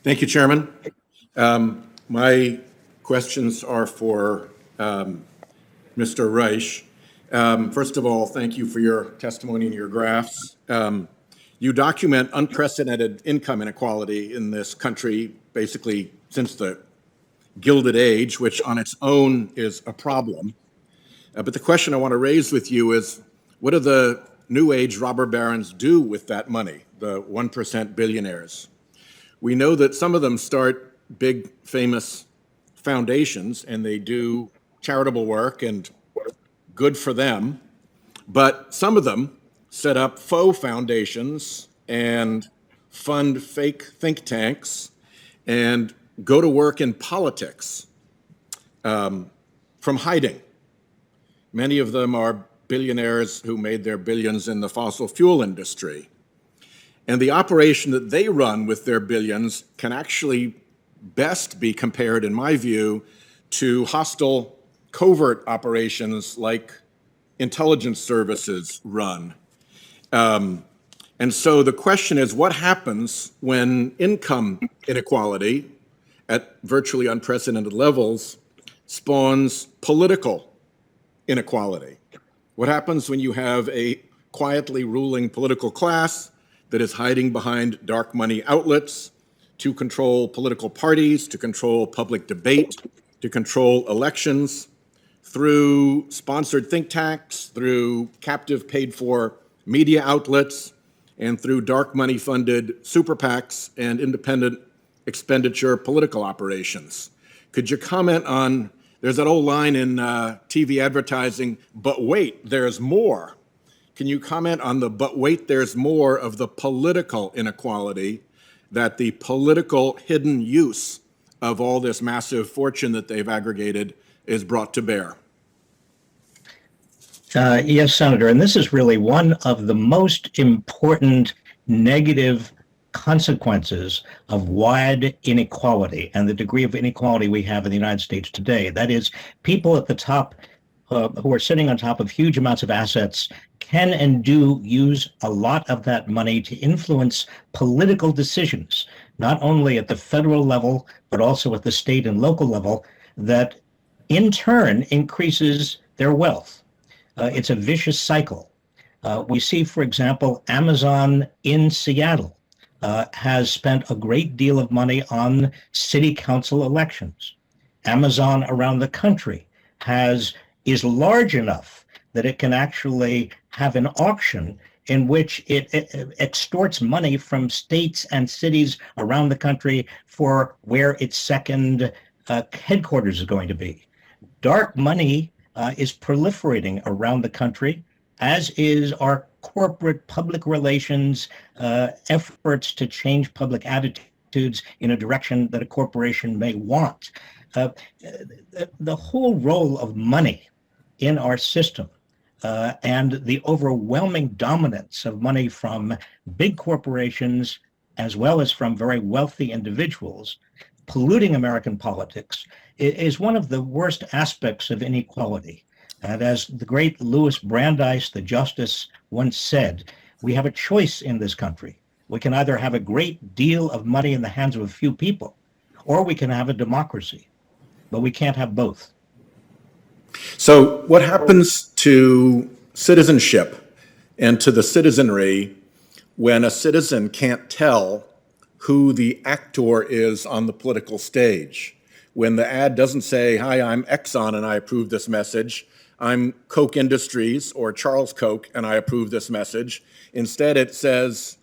Thank you, Chairman. My questions are for Mr. Reich. First of all, thank you for your testimony and your graphs. You document unprecedented income inequality in this country, basically since the Gilded Age, which on its own is a problem. But the question I want to raise with you is, what do the New Age robber barons do with that money, the 1% billionaires? We know that some of them start big, famous foundations, and they do charitable work, and good for them. But some of them set up faux foundations and fund fake think tanks and go to work in politics from hiding. Many of them are billionaires who made their billions in the fossil fuel industry. And the operation that they run with their billions can actually best be compared, in my view, to hostile covert operations like intelligence services run. And so the question is, what happens when income inequality at virtually unprecedented levels spawns political inequality? What happens when you have a quietly ruling political class that is hiding behind dark money outlets to control political parties, to control public debate, to control elections through sponsored think tanks, through captive paid for media outlets, and through dark money funded super PACs and independent expenditure political operations? Could you comment on, there's that old line in TV advertising, but wait, there's more. Can you comment on the but wait, there's more of the political inequality that the political hidden use of all this massive fortune that they've aggregated is brought to bear? Yes, Senator, and this is really one of the most important negative consequences of wide inequality and the degree of inequality we have in the United States today. That is, people at the top who are sitting on top of huge amounts of assets can and do use a lot of that money to influence political decisions, not only at the federal level, but also at the state and local level, that in turn increases their wealth. It's a vicious cycle. We see, for example, Amazon in Seattle has spent a great deal of money on city council elections. Amazon around the country is large enough that it can actually have an auction in which it extorts money from states and cities around the country for where its second headquarters is going to be. Dark money is proliferating around the country, as is our corporate public relations efforts to change public attitudes in a direction that a corporation may want. The whole role of money in our system and the overwhelming dominance of money from big corporations as well as from very wealthy individuals polluting American politics is one of the worst aspects of inequality. And as the great Louis Brandeis, the justice, once said, we have a choice in this country. We can either have a great deal of money in the hands of a few people, or we can have a democracy, but we can't have both. So what happens to citizenship and to the citizenry when a citizen can't tell who the actor is on the political stage? When the ad doesn't say, hi, I'm Exxon and I approve this message, I'm Koch Industries or Charles Koch and I approve this message. Instead, it says,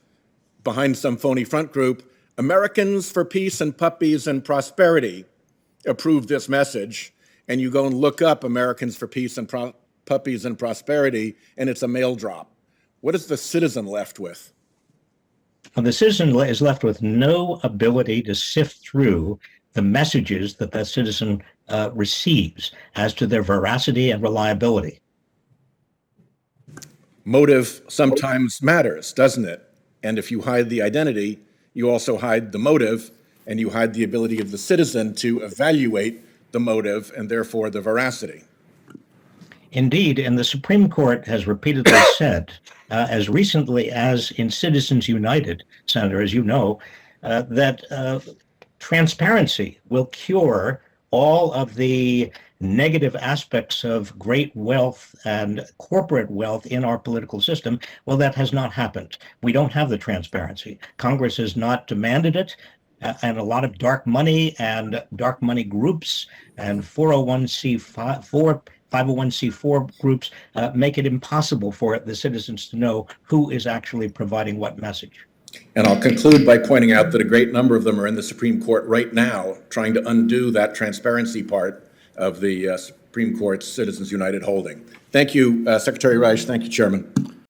behind some phony front group, Americans for Peace and Puppies and Prosperity approve this message. And you go and look up Americans for Peace and Puppies and Prosperity, and it's a mail drop. What is the citizen left with? Well, the citizen is left with no ability to sift through the messages that that citizen receives as to their veracity and reliability. Motive sometimes matters, doesn't it? And if you hide the identity, you also hide the motive, and you hide the ability of the citizen to evaluate the motive and therefore the veracity. Indeed, and the Supreme Court has repeatedly said, as recently as in Citizens United, Senator, as you know, that Transparency will cure all of the negative aspects of great wealth and corporate wealth in our political system. Well, that has not happened. We don't have the transparency. Congress has not demanded it. And a lot of dark money and dark money groups and 501c4 groups make it impossible for the citizens to know who is actually providing what message. And I'll conclude by pointing out that a great number of them are in the Supreme Court right now, trying to undo that transparency part of the Supreme Court's Citizens United holding. Thank you, Secretary Reich. Thank you, Chairman.